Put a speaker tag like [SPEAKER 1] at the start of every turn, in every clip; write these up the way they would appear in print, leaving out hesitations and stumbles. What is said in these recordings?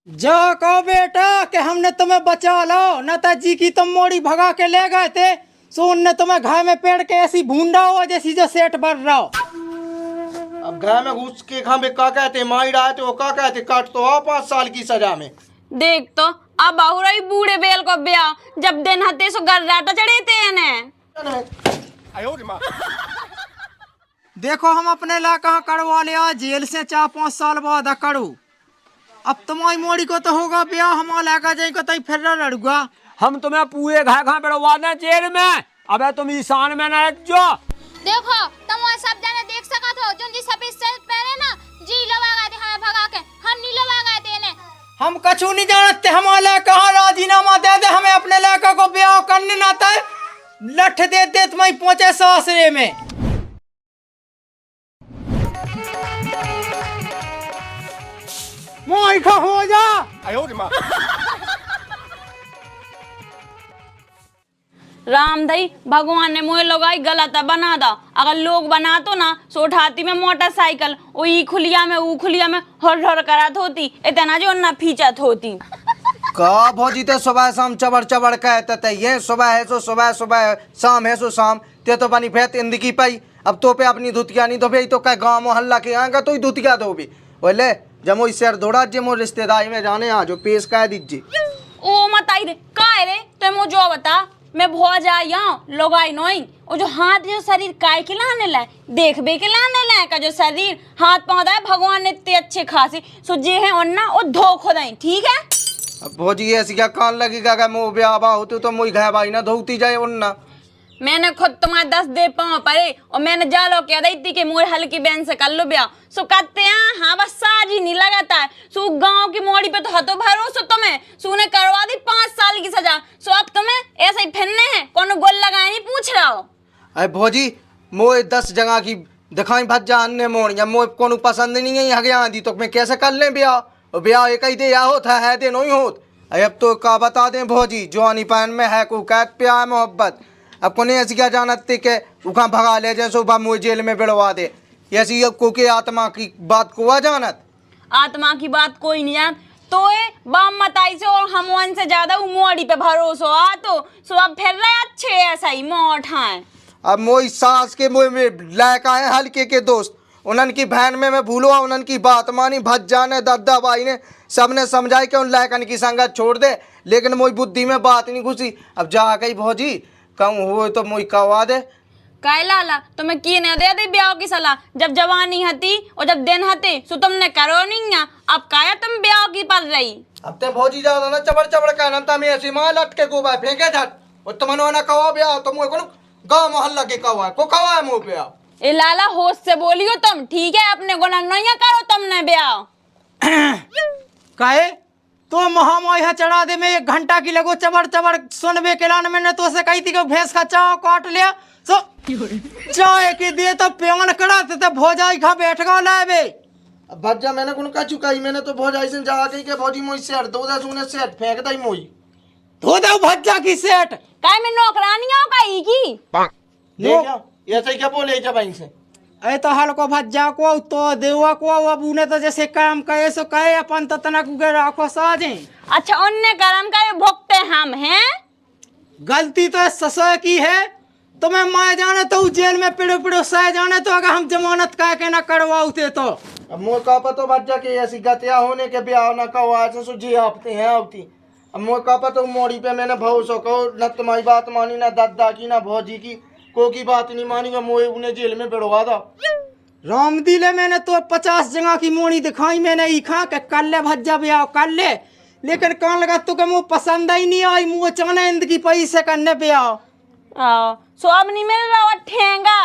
[SPEAKER 1] जो कहो बेटा कि हमने तुम्हें बचा लो, नता जी की तुम मोड़ी भगा के ले गए थे, सो उनने तुम्हें घाय में पेड़ के ऐसी भूंडा हो जैसी जो सेठ भर रहा हो।
[SPEAKER 2] अब घाय में घुस के खामे का कहते माई रहा तो का कहते काट तो आओ 5 साल की सजा में।
[SPEAKER 3] देख तो अब बहुराई बूढ़े बेल को ब्याह जब दिन हते सो गर्राटा चढ़े थे ने।
[SPEAKER 1] देखो हम अपने ला कहाँ कड़वा लिया, जेल से 4-5 साल बाद कड़ू। अब तुम्हारी मोड़ी को तो होगा ब्याह, हम लाकर जाए को तई फिर लड़ूंगा।
[SPEAKER 4] हम तुम्हें पूरे घर घर बढ़वा दें जेल में। अबे तुम ईशान में ना जो
[SPEAKER 5] देखो तुम सब जाने देख सका तो जो जी सफेद शर्ट पहने ना जी लगा गए थे हमें भगा के, हम नहीं लगा गए थे ने।
[SPEAKER 1] हम कछु नहीं जानते, हमारे कहाँ राजीनामा दे दे, हमें अपने लड़का को ब्याह करने ना था, लठ दे दे तुम्हें पहुंचे सासरे में। मोइखा हो जा।
[SPEAKER 3] राम दई भगवान ने मोह लगाई गलत बना दा, अगर लोग बना तो ना सो उठाती में मोटरसाइकिल ओ ई खुलिया में ऊ खुलिया में हर हर करात होती, इतना जो ना फीचत होती।
[SPEAKER 2] का भौजी ते सुबह शाम चबड़ चबड़ कहते थे, ये सुबह है सो सुबह, सुबह शाम है सो शाम, ते तो बनी फेत इंदगी पाई। अब तो पे अपनी धुतिया नहीं धोबे तो क्या गाँव मोहल्ला के आएगा तो ही धुतिया धोबी। बोले जमो इस शेर दौड़ा जे मो रिश्तेदारी में जाने आ जो पेश कह दीजिए।
[SPEAKER 3] ओ मत आई रे का रे तो मुझे जो बता, मैं भौज आई लोग आई नोई और जो हाथ जो शरीर काय के लाने लाए देखबे के लाने लाए का जो शरीर हाथ पाँव दाए भगवान ने इतने अच्छे खासे सो जे है उन्ना और धो खुदाई, ठीक है।
[SPEAKER 2] अब भौजी ऐसी क्या कान लगेगा कि मुँह ब्याह होती तो मुझे घाय भाई ना धोती जाए उन्ना।
[SPEAKER 3] मैंने खुद तुम्हारे 10 दे पाँव पड़े और मैंने जालो कह दी थी कि मोड़ हल्की बहन से कर लो ब्याह, सो कहते हैं हाँ बस साज ही नहीं लगाता है, सो गांव की मोड़ी पे तो हतो भरोसा तुम्हें, सो ने करवा दी 5 साल की सजा, सो अब तुम्हें ऐसे ही फिरने हैं, कौन गोल लगाए नहीं पूछ रहा हो।
[SPEAKER 2] अरे भौजी मोए 10 जगह की दिखाई भज जा अन्य मोड़ या मोए कोनो पसंद नहीं है हगे आंधी तो मैं कैसे कर ले ब्याह, और ब्याह एक ही दे या होता है दे नहीं होत। अब तो का बता दें भौजी जवानी पैन में है को कैद पे आए मोहब्बत, अब को नहीं ऐसी क्या जानते के उखा भगा ले जाए सुबह मुझे जेल में बिड़वा दे, ऐसी को के आत्मा की बात को आ जानत।
[SPEAKER 3] आत्मा की बात कोई नहीं जान तो बाम मताई से और हम वन से ज्यादा मोड़ी पे भरोसा आ तो सो अब फिर रहे अच्छे ऐसा ही मोट है।
[SPEAKER 2] अब मोई सास के मुँह में लायक आए हल्के के दोस्त, उन्हन की बहन में मैं भूलो उन्हन की बात मानी भज जाने दादा भाई ने सबने समझाई कि उन लायकन की संगत छोड़ दे, लेकिन मोई बुद्धि में बात नहीं घुसी। अब जा गई भौजी कम हो तो मोई कवा दे
[SPEAKER 3] काय लाला तुम्हें की नहीं दे दी ब्याह की सलाह, जब जवानी हती और जब दिन हते सो तुमने करो नहीं है, अब काया तुम ब्याह की पड़ रही।
[SPEAKER 2] अब ते भौजी ज्यादा ना चबड़ चबड़ कहना था मैं ऐसी मां लटके को बा फेंके झट और तुमनो ना कवा ब्याह तो मोई को गांव मोहल्ला के कवा को कवा है मुंह पे। आप
[SPEAKER 3] ए लाला होश से बोलियो तुम, ठीक है, अपने गुनाह नहीं करो तुमने ब्याह।
[SPEAKER 1] काहे तो महामाई है चढ़ा दे में 1 घंटा की लगो चबड़ चबड़ सुनबे के लान मैंने तो से कही थी कि भैंस का चाव काट लिया, सो चाय के दिए तो प्यान कड़ा तो भौजाई खा बैठ गो लाबे।
[SPEAKER 2] अब भज्जा मैंने कुन का चुकाई, मैंने तो भौजाई से जा गई के भौजी मोई से दो दस उन्हें से फेंक दई मोई
[SPEAKER 1] धो दो भज्जा की सेठ
[SPEAKER 3] काय में नौकरानियों का ही की
[SPEAKER 2] ले क्या ऐसे क्या बोले जब भाई से
[SPEAKER 1] ऐ तो हल को भज्जा को तो देवा को अब उन्हें तो जैसे काम कहे सो कहे अपन तो तनक उगे राखो साजे।
[SPEAKER 3] अच्छा उनने कर्म करे भुगते हम हैं,
[SPEAKER 1] गलती तो ससुर की है, तुम्हें माए जाने तो जेल में पिड़ो पिड़ो सह जाने तो अगर हम जमानत कह के ना करवाते तो।
[SPEAKER 2] अब मोर का पतो भज्जा के ऐसी गतिया होने के ब्याह ना कवा से सुजी आपते हैं आवती। अब मोर का पतो मोड़ी पे मैंने भरोसा को न तुम्हारी बात मानी ना दादा की ना भौजी की को की बात नहीं मानी, मोए उन्हें जेल में बिड़वा दो।
[SPEAKER 1] राम दिले मैंने तो 50 जगह की मोड़ी दिखाई, मैंने ईखा के कर ले भज्जा ब्याह कर ले, लेकिन कौन लगा तो के मुँह पसंद ही नहीं आई, मुँह चाने इंदगी पैसे करने ब्याह।
[SPEAKER 3] सो अब नहीं मिल रहा ठेंगा,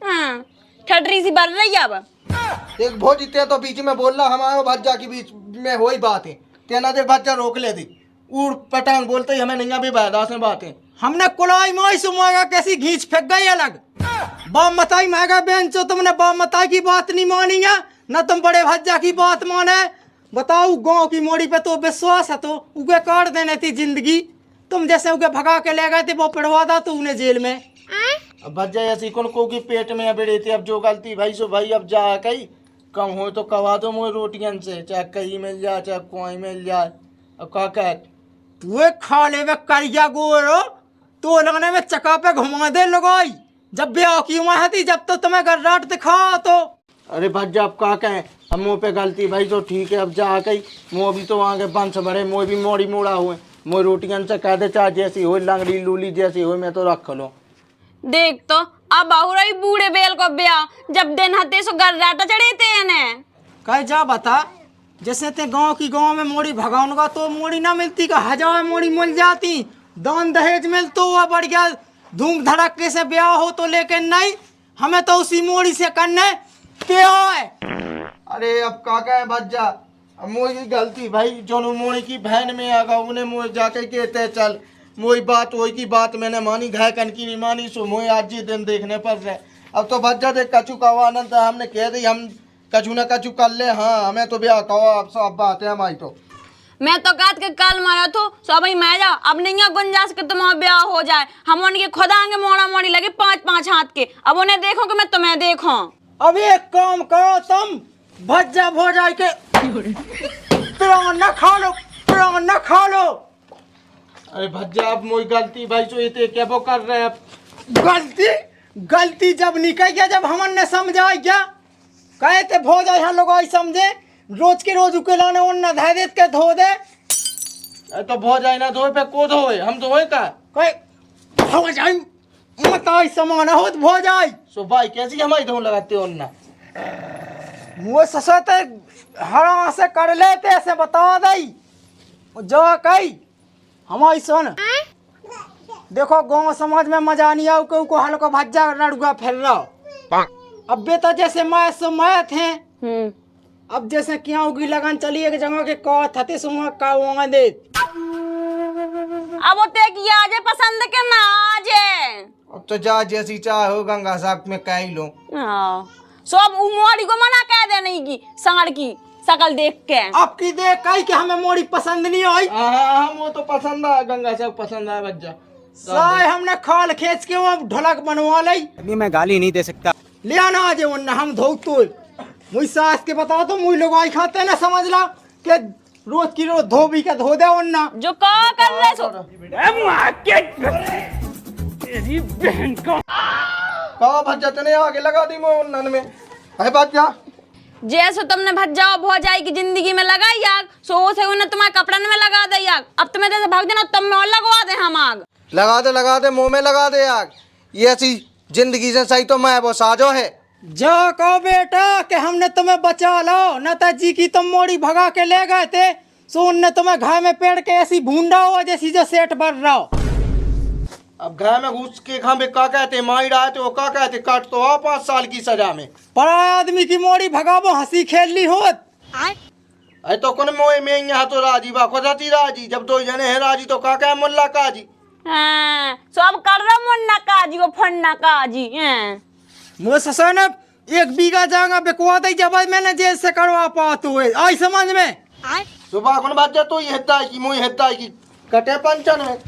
[SPEAKER 3] हाँ ठटरी सी बढ़ रही है। अब
[SPEAKER 2] एक भौजी ते तो बीच में बोल रहा हमारे भज्जा की बीच में वही बात है, तेना देख भज्जा रोक ले दी उड़ पटांग बोलते ही हमें नहीं भी बैदा से बातें।
[SPEAKER 1] हमने कुलाई माई सुमाएगा कैसी घींच फेंक गई अलग, बाम मताई महंगा बहन चो तुमने बाम मताई की बात नहीं मानी है न तुम बड़े भज्जा की बात माने। बताओ गांव की मोड़ी पे तो विश्वास है तो उगे काट देने थी जिंदगी, तुम जैसे उगे भगा के ले गए थे वो पिड़वा था तो उन्हें जेल में।
[SPEAKER 2] अब भज्जा ऐसी कौन को की पेट में अबड़े थे, अब जो गलती भाई सो भाई अब जा कही कम हो तो कवा दो मोए रोटियन से, चाहे कहीं मिल जाए चाहे कोई मिल जाए। अब का कह
[SPEAKER 1] तू खा ले वे करिया गोरो तो लगने में चका पे घुमा दे लगाई। जब ब्याह की उम्र थी जब तो तुम्हें गर्राट दिखा तो।
[SPEAKER 2] अरे भज्जा अब का कहें, अब मुँह पे गलती भाई तो ठीक है। अब जा कही मुँह भी तो वहाँ के बंश भरे, मुँह भी मोड़ी मोड़ा हुए। मुँह रोटियन से कह दे चाहे जैसी हो, लंगड़ी लूली जैसी हो, मैं तो रख लो।
[SPEAKER 3] देख तो अब बहुरई बूढ़े बेल को ब्याह जब दिन हते सो गर्राटा चढ़े थे ने।
[SPEAKER 1] कह जा बता, जैसे ते गांव में मोड़ी भगाऊंगा तो मोड़ी ना मिलती का 1000 मोड़ी मिल जाती, दान दहेज मिलतो हुआ बढ़िया धूम धड़के से ब्याह हो तो, लेकिन नहीं हमें तो उसी मोड़ी से करने क्या है।
[SPEAKER 2] अरे अब का कहें भज्जा, अब मोई गलती भाई जो मोड़ी की बहन में आगा उन्हें मोई जाके कहते चल मोई बात वही की बात मैंने मानी, घाय कन की नहीं मानी, सो मोई आज ही दिन देखने पर रहे। अब तो भज्जा देख कचू का आनंद हमने कह दी हम कछु न कछु कर ले। हाँ हमें तो ब्याह कहो, अब सब बात है हमारी तो।
[SPEAKER 3] मैं तो कहत के कल मारा तो सब ही मैं जा अब नहीं है गुंजाइश के तुम्हारा ब्याह हो जाए। हम उनके खुदाएंगे मोड़ा मोड़ी लगे 5-5 हाथ के, अब उन्हें देखो कि मैं तुम्हें देखूं।
[SPEAKER 1] अब एक काम करो तुम, भज्जा भोजाई के प्राण न खा लो, प्राण न खा लो।
[SPEAKER 2] अरे भज्जा अब मोई गलती भाई सो ये क्या वो कर रहे अब।
[SPEAKER 1] गलती जब निकल गया, जब हमन ने समझाई क्या कहे थे भोजाई हम लोग आई समझे, रोज के रोज उकेलाने उन्ना धाय देत के धो दे।
[SPEAKER 2] अरे तो भोजाई ना धोए पे को धोए, हम धोए का
[SPEAKER 1] कहे भोजाई मत आई समान होत भोजाई।
[SPEAKER 2] सो भाई कैसी हमारी धो लगाते हो ना,
[SPEAKER 1] मुँह ससते हरा से कर लेते ऐसे बता दई जो कही हमारी सुन। देखो गांव समाज में मजा नहीं आओ को हल्को भज्जा लड़ुआ फिर रहा। अब बेटा जैसे मैं सो मैं थे, अब जैसे क्या होगी लगन चली एक जगह के कौ थते सुमा का वहां दे।
[SPEAKER 3] अब वो ते की आजे पसंद के ना आजे।
[SPEAKER 2] अब तो जा जैसी चाह हो गंगा साहब में कह ही लो।
[SPEAKER 3] सो अब मोड़ी को मना कह दे नहीं की सांड की शकल देख के।
[SPEAKER 1] अब की देख कही कि हमें मोड़ी पसंद नहीं आई।
[SPEAKER 2] हम वो तो पसंद है, गंगा साहब पसंद है बच्चा
[SPEAKER 1] साय हमने खाल खींच के वो ढोलक बनवा ली।
[SPEAKER 6] अभी मैं गाली नहीं दे सकता।
[SPEAKER 1] ले आना आज वरना हम धो तो मुझ सास के बता दो मुझ लोग आई खाते ना समझ ला कि रोज की रोज धोबी का धो दे वरना
[SPEAKER 3] जो का कर रहे सो
[SPEAKER 2] कहा भज्जा तने आगे लगा दी मोहन नन में है बात क्या।
[SPEAKER 3] जैसे तुमने भज्जाओ भौजाई की जिंदगी में लगाई आग, सो से उन्हें तुम्हारे कपड़न में लगा दे आग। अब तुम्हें जैसे भाग देना तब में और लगवा दे हम आग।
[SPEAKER 2] लगा दे मुंह में लगा दे आग। ये ऐसी जिंदगी से सही तो मैं वो साजो है।
[SPEAKER 1] जा कहो बेटा कि हमने तुम्हें बचा लो, नेताजी की तुम मोड़ी भगा के ले गए थे, सो उनने तुम्हें घाय में पेड़ के ऐसी भूंडा हो जैसी जो सेठ भर रहा हो।
[SPEAKER 2] अब घर में घुस के खामे का कहते माई रहा तो का कहते काट तो आओ 5 साल की सजा में।
[SPEAKER 1] पराया आदमी की मोड़ी भगावो हंसी खेल ली होत।
[SPEAKER 2] अरे तो कौन मोए में यहाँ तो राजी बा खुदाती राजी, जब 2 जने हैं राजी तो का कहे मुल्ला काजी।
[SPEAKER 3] हाँ, सब कर रहा मुन्ना काजी वो फन्ना काजी।
[SPEAKER 1] मुझे ससुर ने 1 बीघा जगह बिकवा दी, जब मैंने जेल से करवा पाते हुए आई समझ में।
[SPEAKER 2] सुबह कौन बात जा तो ये हिद्दा की मुई हिद्दा की कटे पंचन में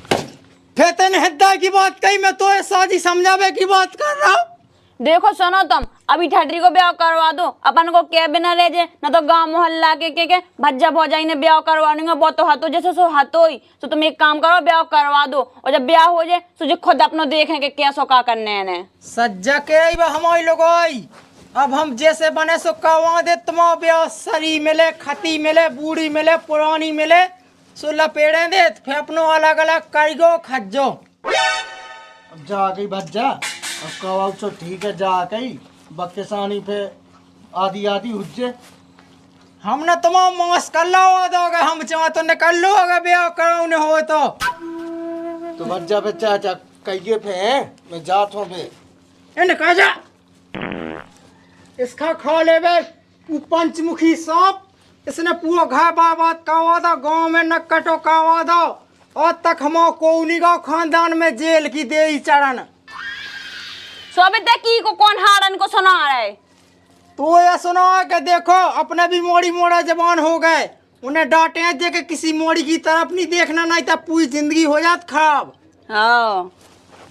[SPEAKER 1] फिर तेने हिद्दा की बात कही, मैं तो साजी समझावे की बात कर रहा हूँ।
[SPEAKER 3] देखो सुनो तुम अभी ठटरी को ब्याह करवा दो, अपन को क्या बिना रह जाए ना तो गांव मोहल्ला के भज्जा भौजाई ने ब्याह करवाने वो तो हाथों जैसे सो हाथों ही। तो तुम एक काम करो ब्याह करवा दो, और जब ब्याह हो जाए तो जो खुद अपनो देखें कि क्या सो का करने हैं।
[SPEAKER 1] सज्जा के हमारी लोग आई, अब हम जैसे बने सो करवा दे। तुम्हारा ब्याह सरी मिले, खती मिले, बूढ़ी मिले, पुरानी मिले, सो लपेड़े दे फिर अपनो अलग अलग करिगो खज्जो।
[SPEAKER 2] अब जा गई भज्जा अब कवा तो ठीक है जा गई बक्केसानी पे आधी आधी हुज्जे।
[SPEAKER 1] हमने तुम्हारा मास कर लो दोगे, हम चाह तो निकल लो अगर ब्याह कराने हो तो
[SPEAKER 2] भज्जा पे चाचा कहिए पे हैं मैं जात हूँ पे
[SPEAKER 1] इन कह जा इसका खा ले बे पंचमुखी सांप, इसने पूरा घर बर्बाद करवा दो, गांव में न कटो करवा दो, और तक हम कोनी गाँव खानदान में जेल की दे चरण।
[SPEAKER 3] की को कौन हारन को सुना रहा है।
[SPEAKER 1] तो ये सुना कि देखो अपने भी मोड़ी मोड़ा जवान हो गए, उन्हें डांटे हैं जे कि किसी मोड़ी की तरफ नहीं देखना, नहीं तो पूरी जिंदगी हो जात खराब।
[SPEAKER 3] हाँ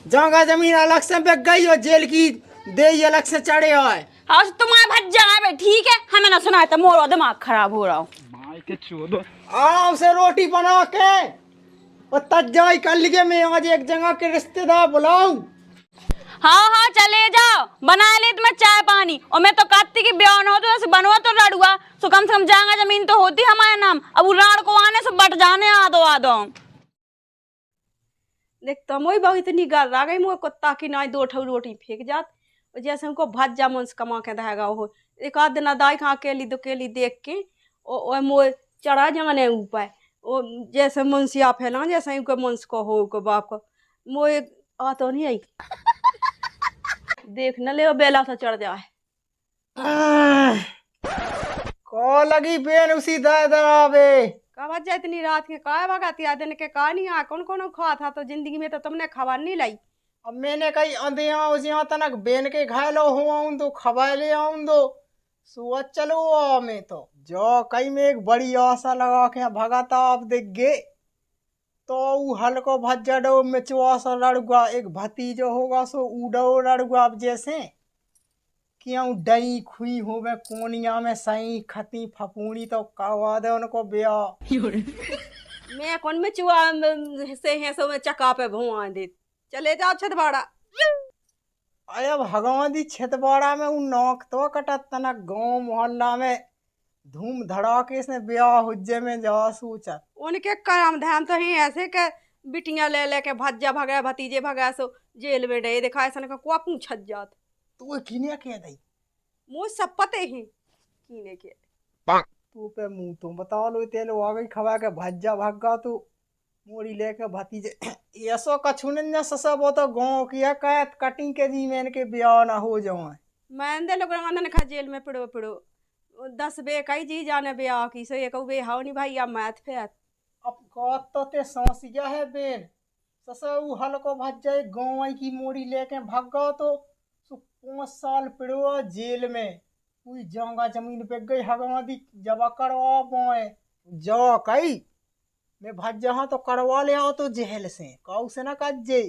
[SPEAKER 1] जगह जमीन अलग से बिक गई और जेल की दे अलग से चढ़े आए।
[SPEAKER 3] हाँ तुम्हारे भज्जा है बे, ठीक है हमें ना सुना तो मोरो दिमाग खराब हो रहा हो।
[SPEAKER 1] आराम से रोटी बना के और तज्जाई कर लिए। मैं आज एक जगह के रिश्तेदार बुलाऊं।
[SPEAKER 3] हाँ हाँ चले जाओ, बना ले तुम्हें चाय पानी। और मैं तो काटती की ब्याह न हो तो ऐसे बनवा तो लड़ुआ सो कम से कम जाएगा, जमीन तो होती हमारे नाम। अब वो राड़ को आने से बट जाने आ दो।
[SPEAKER 6] देख तमोई बहु इतनी गर आ गई मोर कुत्ता की नाई 2 ठो रोटी फेंक जात। और जैसे हमको भज्जा मुंस कमा के धागा हो एक आध दिन दाई खा अकेली दुकेली देख के ओ मोर चढ़ा जाने ऊपर। ओ जैसे मुंसिया फैला जैसे उनके मुंस को हो को बाप को मोए आ तो नहीं आई। देख न ले बेला से चढ़ जाए।
[SPEAKER 1] को लगी बेन उसी दरावे।
[SPEAKER 6] का भज्जा इतनी रात के का भगाती आ दिन के का नहीं आ कौन कौन खा था तो जिंदगी में तो तुमने खबर नहीं लाई।
[SPEAKER 1] अब मैंने कही अंधिया उजिया तनक बेन के घायलो हुआ तो खबर ले आऊं दो सुअत चलो। मैं तो जो कई में एक बड़ी आशा लगा के भगाता आप देख गे तो ऊ हल्को भज्जा डो में चुआसा लड़ुआ एक भतीजो होगा सो उडो लड़ुआ। अब जैसे क्यों डई खुई होवे कोनिया में सही खती फपूनी तो कहवा दे उनको ब्याह।
[SPEAKER 6] मैं कौन में चुआ से हैं सो में चका पे भुआ दे चले जाओ छतवाड़ा।
[SPEAKER 1] अरे भगवान दी छतवाड़ा में उ नौक तो कटत तनक गांव मोहल्ला में धूम धड़ाके से ब्याह हुज्जे में जा सूचत।
[SPEAKER 6] उनके काम धाम तो ही ऐसे के बिटियां ले लेके भज्जा भगा भतीजे भगा सो जेल में डे दिखाए सन का कुआ पूछत जात।
[SPEAKER 1] तू किने कह दई
[SPEAKER 6] मुझ सब पते ही कीने के
[SPEAKER 1] तू पे मुंह तो बता लो तेल आ गई खवा के भज्जा भगा तू मोड़ी लेके भतीजे ऐसो कछु न ससा वो तो गांव किया कहत कटिंग के जी में के ब्याह ना हो जाए।
[SPEAKER 6] मैं दे लोग मंदन खा जेल में पिड़ो 10 बे कई जी जाने ब्याह की सो एक बे हाउ नहीं भाई या मैथ फेत।
[SPEAKER 1] अब कत तो ते सांसिया है बेन ससा उ हल्को भज्जा गांव की मोड़ी लेके भगा तो 5 साल पिड़ो जेल में कोई जांगा जमीन पे गई हगवादी जब करवा पाए जो कई मैं भज्जा हाँ तो करवा ले आओ तो जेल से काऊ से ना कज जे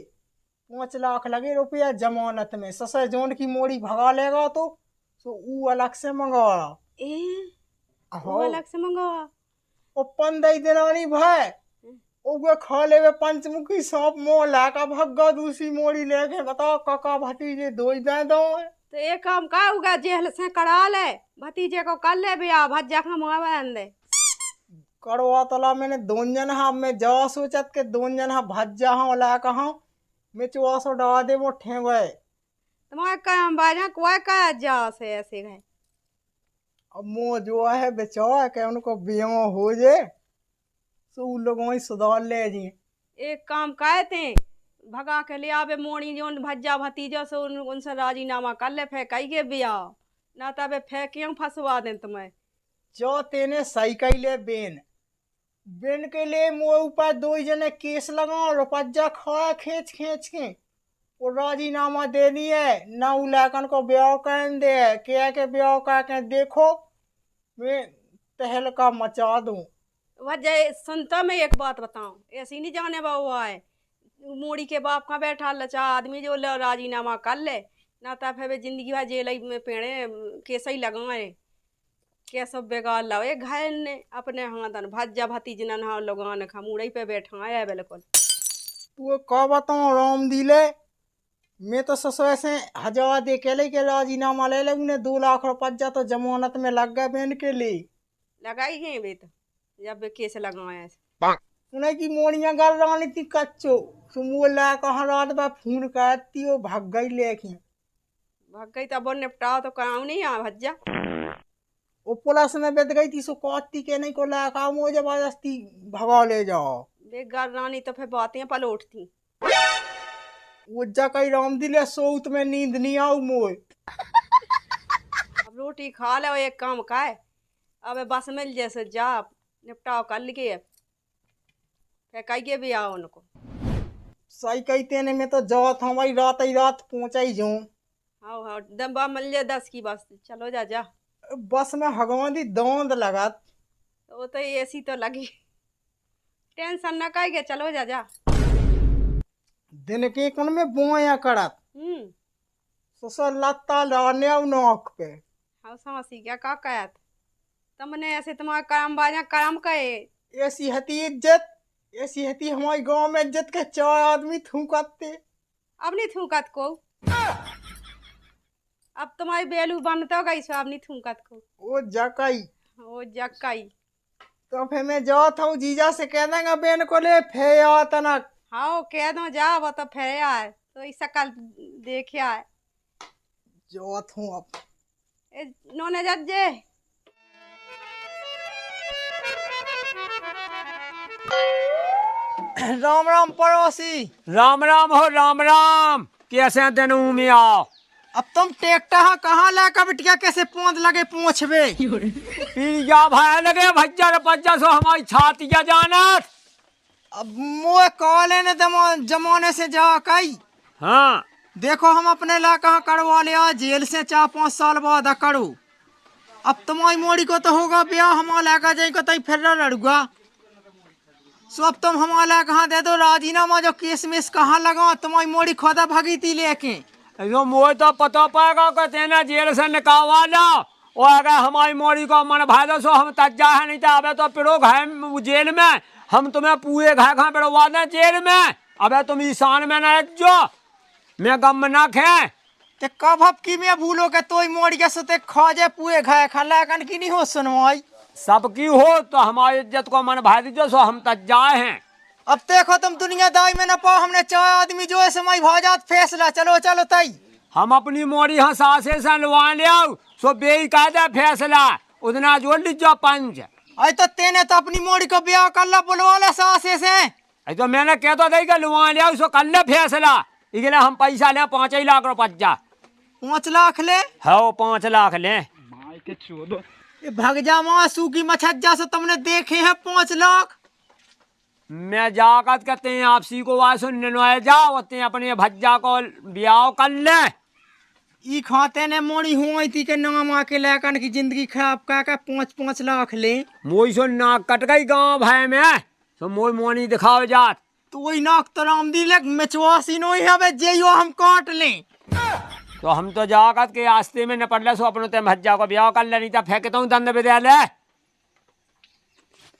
[SPEAKER 1] 5 लाख लगे रुपया जमानत में ससुर जोन की मोड़ी भगा लेगा तो ऊ अलग से मंगवा
[SPEAKER 6] ए वो अलग से मंगवा
[SPEAKER 1] ओ 15 दिनानी भाई ओगे खा लेवे पंचमुखी सांप मोह लाका भगा दूसरी मोड़ी लेके बताओ काका भतीजे दो दे दो।
[SPEAKER 6] तो एक काम का होगा जेल से करा ले भतीजे को कर ले ब्याह भज्जा का मुआ दे
[SPEAKER 1] करवा तला मैंने 2 जन हाँ मैं जा सोचत के 2 जन हाँ भज्जा हाँ ला कहा मैं 400 डा दे वो ठेंगे
[SPEAKER 6] तुम्हारे काम बाजा कोई का जा से ऐसे गए।
[SPEAKER 1] अब मो जो है बेचारा के उनको ब्याह हो जाए तो उन लोगों ही सुधार ले जी।
[SPEAKER 6] एक काम कहते भगा के ले आवे मोड़ी जोन भज्जा भतीजा से उनसे राजीनामा कर ले फेंकाई के ब्याह ना तबे फेंक क्यों फंसवा दे तुम्हें।
[SPEAKER 1] जो तेने सही कैले बेन के लिए मुँह ऊपर 2 जने केस लगा रुपया खाया खींच के वो राजीनामा दे दिए ना उलाकन को ब्याह कर दे के ब्याह करके देखो मैं तहलका मचा दूं।
[SPEAKER 6] वजह सुनता मैं एक बात बताऊं ऐसी नहीं जाने हुआ है मोड़ी के बाप का बैठा लचा आदमी जो राजीनामा कर ले ना तब है जिंदगी भर जेल में पेड़े कैसे ही लगाए क्या सब बेकार लाओ घायल ने अपने हाथन भज्जा भतीजन हाँ लोगान खा मुड़ई पे बैठा है बिल्कुल।
[SPEAKER 1] तू का बताऊं राम दिले मैं तो ससुर से 1000 दे के ले के राजीनामा ले उन्हें 2 लाख रुपया तो जमानत में लग गए बेन के लिए
[SPEAKER 6] लगाई है बे तो जब केस लगाया
[SPEAKER 1] उन्हें की मोड़ियां गल रानी थी कच्चो सुमोला कहाँ रात बा फोन करती हो भाग गई लेके
[SPEAKER 6] भाग गई तब निपटाओ तो काम नहीं आ भज्जा
[SPEAKER 1] वो पुलिस में बेद गई थी सो कौती के नहीं को लाका मुझे जबरदस्ती भगा ले जाओ
[SPEAKER 6] बेकार रानी तो फिर बातें पलट थी
[SPEAKER 1] वो जा कई राम दिले सोत में नींद नहीं आऊ मोए।
[SPEAKER 6] अब रोटी खा ले एक काम का है अब बस मिल जैसे जा निपटाओ कर लिए फिर कहिए भी आओ उनको
[SPEAKER 1] सही कहते ने मैं तो जात हमारी रात ही रात पहुंचा ही जाऊं।
[SPEAKER 6] हाँ हाँ दम्बा मिल जाए 10 की बस चलो जा
[SPEAKER 1] बस में भगवान दी दौंद लगा
[SPEAKER 6] तो वो तो ऐसी तो लगी टेंशन न कहिए चलो जा
[SPEAKER 1] दिन के कौन में बोया करत सो लत्ता लाने नोक पे।
[SPEAKER 6] हाँ समझी क्या का कहत तुमने ऐसे तुम्हारा करम बाजा करम कहे
[SPEAKER 1] ऐसी हती इज्जत, ऐसी हती हमारे गांव में इज्जत के 4 आदमी थूकते।
[SPEAKER 6] अब नहीं थूकत को अब तुम्हारी बेलू बनता गई सो अब नहीं थूकत को
[SPEAKER 1] वो जकई
[SPEAKER 6] वो जक्कई।
[SPEAKER 1] तो फिर मैं जात हूँ जीजा से कह देंगे बेन को ले फे तनक।
[SPEAKER 6] हाँ कह दो जा वो तो फेरे आए तो इस कल देखे आए
[SPEAKER 1] जात हूँ अब।
[SPEAKER 6] नोने जज्जे
[SPEAKER 1] राम राम पड़ोसी।
[SPEAKER 4] राम राम हो राम राम। कैसे तेनू में आओ।
[SPEAKER 1] अब तुम टेक्टा कहाँ लाकर बिटिया कैसे पोंद लगे पूछबे।
[SPEAKER 4] पी जा भाई लगे भज्जा पज्जा सो हमारी छातिया जानत।
[SPEAKER 1] अब मुँह कॉले ने जमाने से जा कई।
[SPEAKER 4] हाँ
[SPEAKER 1] देखो हम अपने ला कहाँ करवा लिया जेल से 4-5 साल बाद करूँ। अब तुम्हारी मोड़ी को तो होगा ब्याह हमारा लाका जाएगा तई फिर लड़ूगा। सो अब तुम हमारा कहाँ दे दो राजीनामा जो केस में कहाँ लगा तुम्हारी मोड़ी खोदा भागी थी लेके।
[SPEAKER 4] जो मोह तो पता पाएगा कि तेना जेल से निकालवा लो और अगर हमारी मोड़ी को मन भाई दो सो हम तज्जा है नहीं तो अबे तो पिरो घाय जेल में हम तुम्हें पूरे घाय खा पिड़वा दें जेल में। अबे तुम ईशान में न जो मैं गम न खे
[SPEAKER 1] ते कब हब की मैं भूलो के तोई मोड़ी के सोते खोजे पूरे घाय खा लाकन की नहीं हो सुनवाई।
[SPEAKER 4] सबकी हो तो हमारी इज्जत को मन भाई दीजिए सो हम तज्जाए हैं।
[SPEAKER 1] अब देखो तुम दुनियादारी में न पाओ हमने 4 आदमी जो है समय भाजात फैसला चलो चलो तई।
[SPEAKER 4] हम अपनी मोड़ी यहाँ सासे से लुआ ले आओ सो बेकायदा फैसला उतना जोड़ लीजिए पंच।
[SPEAKER 1] अरे तो तेने तो अपनी मोड़ी को ब्याह कर ला बुलवा ला सासे से।
[SPEAKER 4] अरे तो मैंने कह तो देगा लुआ ले आओ सो कर ले फैसला इसलिए हम पैसा ले 5 लाख रुपया।
[SPEAKER 1] 5 लाख ले
[SPEAKER 4] हाँ 5 लाख ले।
[SPEAKER 1] ये भग जा माँ सूखी मछज्जा से तुमने देखे हैं 5 लाख।
[SPEAKER 4] मैं जाकर कहते हैं आपसी को वाय सुनने जाओ अपने भज्जा को ब्याह कर ले।
[SPEAKER 1] ई खाते ने मोड़ी हुई थी के नाम आके लेकर की जिंदगी खराब कर 5-5 लाख ले।
[SPEAKER 4] मोई सो नाक कट गई गाँव भाई में सो मोई मोनी दिखाओ जात।
[SPEAKER 1] तो वही नाक तो राम दी लग मेचवासी नहीं है जेयो हम काट लें।
[SPEAKER 4] तो हम तो जाकर के आस्ते में न पड़ ले सो अपने ते भज्जा को ब्याह कर ले नहीं तो फेंकता हूँ दंड विद्यालय।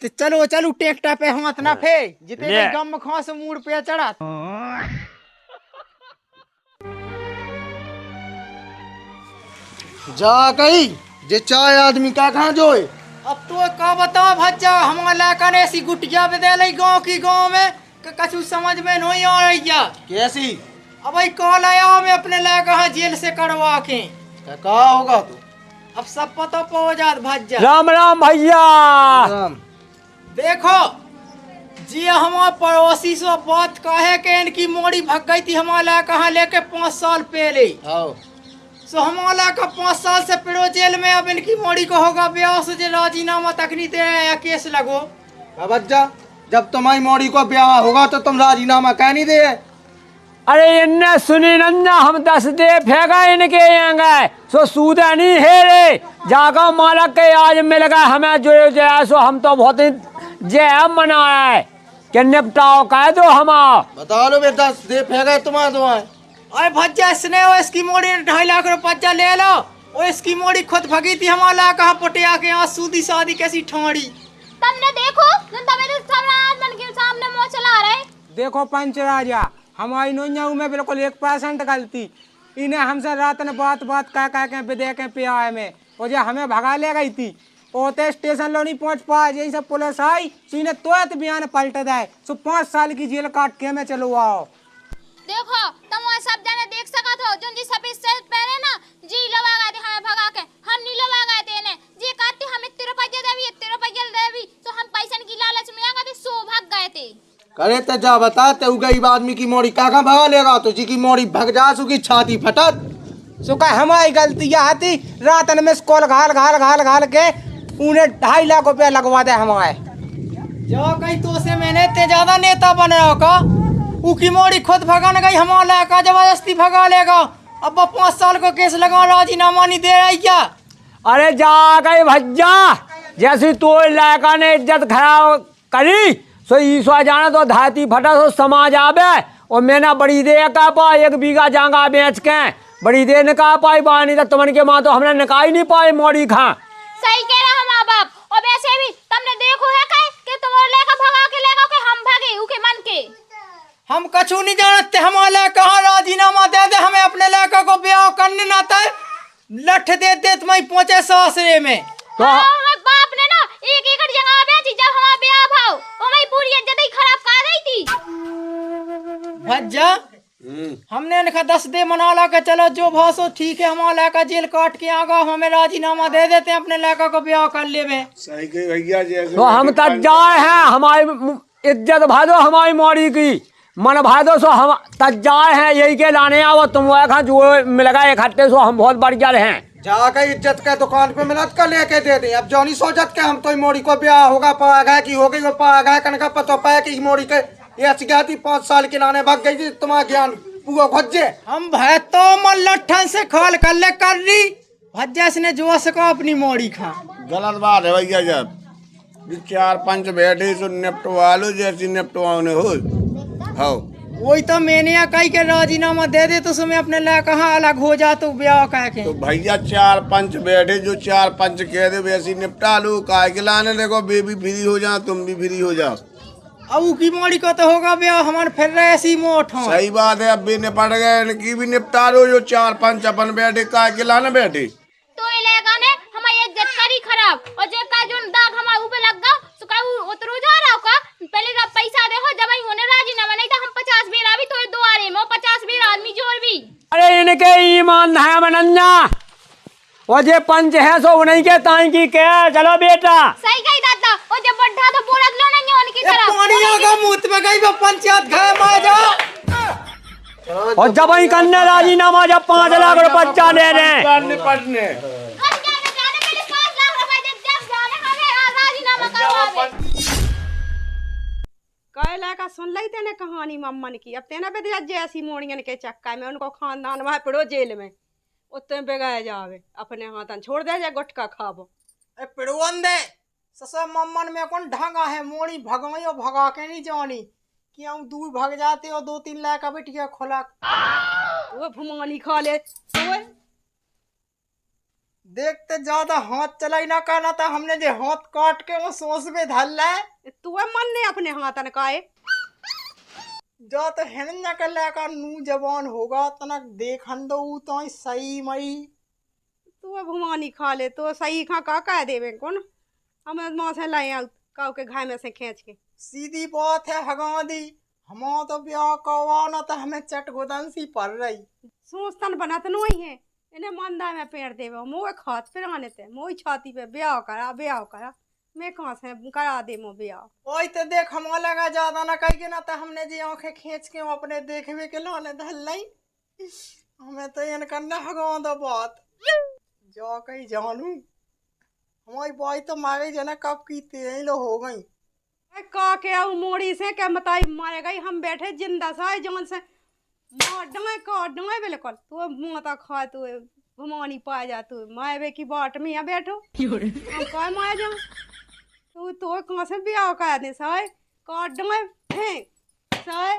[SPEAKER 1] तो चलो चलो टेक्टा पे हाथ ना फे जितने
[SPEAKER 4] ले।
[SPEAKER 1] गम खास मूड पे चढ़ा।
[SPEAKER 2] जा कही जे 4 आदमी का कहाँ जोए।
[SPEAKER 1] अब तो का बताओ भज्जा हमारा लाकर ऐसी गुटिया विद्यालय गांव की गांव में कि कछु समझ में नहीं आ रही है।
[SPEAKER 2] कैसी
[SPEAKER 1] अब भाई कॉल आया मैं अपने लाकर जेल से करवा के।
[SPEAKER 2] कहा होगा तू।
[SPEAKER 1] अब सब पता पो जात भज्जा।
[SPEAKER 4] राम राम भैया।
[SPEAKER 2] राम।
[SPEAKER 1] देखो जी हमारे पड़ोसी से बात कहे कि इनकी मोड़ी भग गई थी हमारा कहाँ लेके 5 साल पहले।
[SPEAKER 2] आओ
[SPEAKER 1] सो हमारा का 5 साल से पिड़ो जेल में अब इनकी मोड़ी को होगा ब्याह से जे राजीनामा तक नहीं दे रहे या केस लगो।
[SPEAKER 2] बच्चा जब तुम्हारी मोड़ी को ब्याह होगा तो तुम राजीनामा कह नहीं दे।
[SPEAKER 4] अरे इन्ने सुनी नन्ना हम 10 दे फेंका इनके आएंगे सो सूदा नहीं है रे जागा मालक के आज मिल गए हमें जो जय सो हम तो बहुत ही जय मनाए कि निपटाओ कह दो हम।
[SPEAKER 2] बता लो बेटा 10 दे फेंका तुम्हारा तो है।
[SPEAKER 1] अरे भज्जा इसने वो इसकी मोड़ी 2.5 लाख रुपया ले लो। और इसकी मोड़ी खुद भगी थी हमारा कहाँ पटिया के यहाँ सूदी शादी कैसी ठोड़ी।
[SPEAKER 5] तुमने देखो मन के सामने मुंह चला रहे।
[SPEAKER 7] देखो पंच राजा हमारी नोइया में बिल्कुल 1% गलती। इन्हें हमसे रात ने बात कह के विधेयक पे आए में और जो हमें भगा ले गई थी ओते स्टेशन लो नहीं पहुंच पाए यही सब पुलिस आई तो इन्हें तुरंत बयान पलट दे सो 5 साल की जेल काट के में चलो आओ।
[SPEAKER 5] देखो तुम सब जाने देख सका तो जो जी सफेद शर्ट पहने ना जी लगा गए थे हमें भगा के हम नहीं लगा गए थे ने जी काटते हम इतने रुपये देवी तो हम पैसे की लालच में आ गए थे सो भाग गए थे।
[SPEAKER 2] करे तो जा बता ते गरीब आदमी की मोड़ी का भगा लेगा तो जी की मोड़ी भग जा सुखी छाती फटत।
[SPEAKER 7] सुखा हमारी गलती थी रात में कॉल घाल के उन्हें 2.5 लाख रुपया लगवा दे हमारे।
[SPEAKER 1] जो कहीं तो से मैंने ते ज्यादा नेता बन रहा का उकी मोड़ी खुद भगाने गई हमारा का जबरदस्ती भगा लेगा। अब 5 साल को केस लगा राजीनामा नहीं दे रही क्या।
[SPEAKER 4] अरे जा गए भज्जा जैसी तो लायका ने इज्जत खराब करी सो ईश्वर जाने तो धाती फटा सो समाज आवे और मैंने बड़ी दे का 1 बीघा जांगा बेच के बड़ी देर निकाह पाई बानी तो तुमन के माँ तो हमने निकाह ही नहीं पाई मोड़ी खा।
[SPEAKER 5] सही कह रहा माँ बाप। और वैसे भी तुमने देखो है कि तुम लेकर भगा के लेगा कि हम भागे उके मन के।
[SPEAKER 1] हम कछु नहीं जानते, हमारे कहाँ राजीनामा दे दे, हमें अपने लड़का को ब्याह करने ना था, लठ दे दे तुम्हें पहुंचे सासरे में।
[SPEAKER 4] तो
[SPEAKER 5] बाप ने ना 1 एकड़ जगह बेची, जब हमारा ब्याह भाव हमारी पूरी इज्जत ही खराब कर रही थी।
[SPEAKER 1] भज्जा हमने इनका 10 दे मना ला के चलो जो भाषो ठीक है, हमारा लड़का जेल काट के आगा, हमें राजीनामा दे देते हैं, अपने लड़का को ब्याह कर ले।
[SPEAKER 8] सही कही भैया जी।
[SPEAKER 4] तो हम तक जाए हैं, हमारी इज्जत भादो हमारी मोड़ी की मन भादो सो हम तक जाए हैं, यही के लाने आओ तुम वो जो मिलेगा इकट्ठे सो हम बहुत बढ़िया हैं।
[SPEAKER 2] जाके इज्जत के दुकान पे मिनट का लेके दे दी। अब जौनी सोचत के हम तो मोड़ी को ब्याह होगा पा गया की हो गई वो पा गया कनका पतो पाया कि मोड़ी के ये गया थी 5 साल के लाने भाग गई थी, तुम्हारा ज्ञान पूरा खोजे। हम भाई तो मन लट्ठन से खाल कर ले कर ली भज्जा ने जो सका अपनी मोड़ी खा।
[SPEAKER 8] गलत बात है भैया, जब 4-5 बैठे सो निपटवा लो जैसी निपटवाने हो।
[SPEAKER 1] वही तो मैंने कही के राजीनामा दे दे तो समय अपने ला कहाँ अलग हो जा तो ब्याह कह के।
[SPEAKER 8] तो भैया 4-5 बैठे जो 4-5 कह दे वैसी निपटा लो, काय के लाने देखो बेबी फ्री हो जाओ तुम भी फ्री हो जाओ।
[SPEAKER 1] अब की मोड़ी को तो होगा ब्याह, हमारे फिर रहे ऐसी मोट हो।
[SPEAKER 8] सही बात है, अब भी निपट गए, इनकी भी निपटा लो जो 4-5 अपन बैठे काय के लाने बैठे।
[SPEAKER 5] तो इलाका ने हमारी इज्जत करी खराब, और जे का जो दाग हमारे ऊपर लग गया तो का उतरो जा रहा का। पहले जब पैसा देखो जब ही होने राजी ना बने तो हम 50 बेरा भी तो दुआरे में 50 बेरा आदमी जोड़ भी।
[SPEAKER 4] अरे इनके ईमान है मनन्या, और जे पंच है सो उन्हीं के ताई की के चलो बेटा।
[SPEAKER 5] सही कही दादा, और जब बढ़ा तो बोला लो नहीं उनकी तरफ।
[SPEAKER 1] पानी आगा मुंह में गई वो पंचायत घर में जा।
[SPEAKER 4] और जब ही करने राजीनामा जब 5 लाख रुपया ले रहे
[SPEAKER 8] निपटने
[SPEAKER 5] हम जाने पहले 5 लाख रुपए जब जाने हमें राजीनामा करवावे।
[SPEAKER 6] कहला का सुन ली तेने कहानी मम्मन की। अब तेना पे जैसी मोड़ियन के चक्का में उनको खानदान वहाँ पड़ो जेल में उत्ते बेगाया जावे, अपने हाथन छोड़ दे जा गुटका खाबो।
[SPEAKER 1] ए पिड़वन दे ससा मम्मन में कौन ढंगा है, मोड़ी भगाई और भगा के नहीं जानी कि हम दूर भाग जाते और 2-3 लाख का बिटिया खोला
[SPEAKER 6] वो भुमानी खा ले तो
[SPEAKER 1] देखते ज्यादा हाथ चलाई ना करना था, हमने जो हाथ काट के वो सोच में धल है
[SPEAKER 6] तू मन ने अपने हाथन काए
[SPEAKER 1] जो तो हिन कर लेकर नू जवान होगा तनक देखन दो तो सही मई।
[SPEAKER 6] तू भुमानी खा ले तो सही खा का कह देवे कौन हमें माँ से लाए आउट काऊ के घाय में से खींच के।
[SPEAKER 1] सीधी बात है हगा दी, हम तो ब्याह करवाना तो हमें चट गोदन सी पड़ रही।
[SPEAKER 6] सोचतन बनत नहीं है इन्हें मंदा में पेड़ देवे मोह खात फिर आने थे मोह छाती पे ब्याह करा मैं कहाँ से करा दे मो ब्याह।
[SPEAKER 1] वही तो देख हम लगा ज्यादा ना कही के ना तो हमने जी आंखें खींच के अपने देखवे के लाने धल नहीं, हमें तो ये करना हगा दो बात जो कहीं जानू हमारी बाई तो मारे जना कब की तेल लो हो गई।
[SPEAKER 6] का के आऊ मोड़ी से क्या बताई मारे गई हम बैठे जिंदा सा जौन से मार डंगे का डंगे बिल्कुल तू माता खा तू घुमानी पा जा तू माए बे की बाट में यहाँ बैठो हम काय माया जा तू तो कहाँ से ब्याह का दे साय का डंगे फेंक साय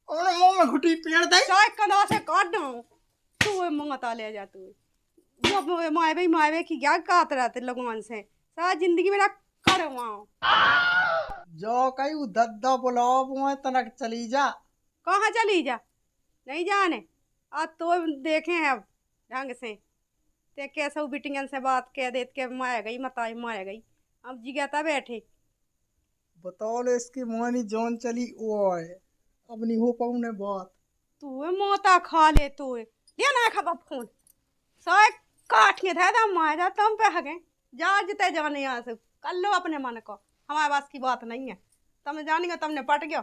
[SPEAKER 1] और मुंह में घुटी पेड़ दे
[SPEAKER 6] साय कदा से काट दो तू माता ले जा तू जब माए बे की क्या कात रहते लगवान से सारा जिंदगी मेरा करवाओ
[SPEAKER 1] जो कहीं दद्दा बुलाओ वो तनक चली जा।
[SPEAKER 6] कहाँ चली जा नहीं जाने आज तो देखे हैं अब ढंग से ते कैसे बिटिंगन से बात कह देत के माया गई मताई माया गई अब जिगाता बैठे
[SPEAKER 1] बताओ ले इसकी मोहनी जोन चली वो है अब नहीं हो पाऊ ने बात
[SPEAKER 6] तू मोता खा ले तू ये ना खा फोन साय काट के था माया तुम पे हगे जा जिते जाने यहाँ से कर लो अपने मन को हमारे पास की बात नहीं है तुम जानेंगे तुमने पट गया।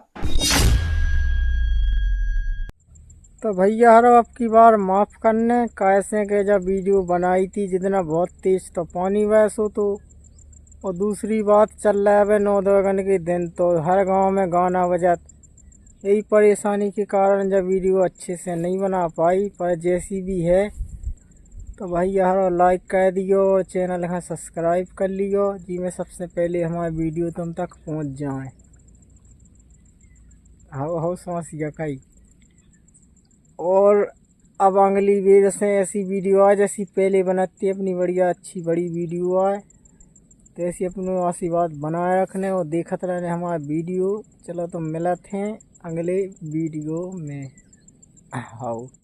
[SPEAKER 7] तो भैया हरो अब की बार माफ़ करने कैसे के जब वीडियो बनाई थी जितना बहुत तेज तो पानी वैसो तो और दूसरी बात चल रहा है 9 दोगन के दिन तो हर गांव में गाना बजत यही परेशानी के कारण जब वीडियो अच्छे से नहीं बना पाई पर जैसी भी है तो भैया हरो लाइक कर दियो और चैनल का सब्सक्राइब कर लियो जी में सबसे पहले हमारी वीडियो तुम तक पहुंच जाए। हो समझिए कई और अब अगली बार से ऐसी वीडियो आए जैसी पहले बनाती है अपनी बढ़िया अच्छी बड़ी वीडियो आए, तो ऐसी अपने आशीर्वाद बनाए रखने और देखते रहने हमारा वीडियो। चलो तो मिलते हैं अगले वीडियो में। हाँ।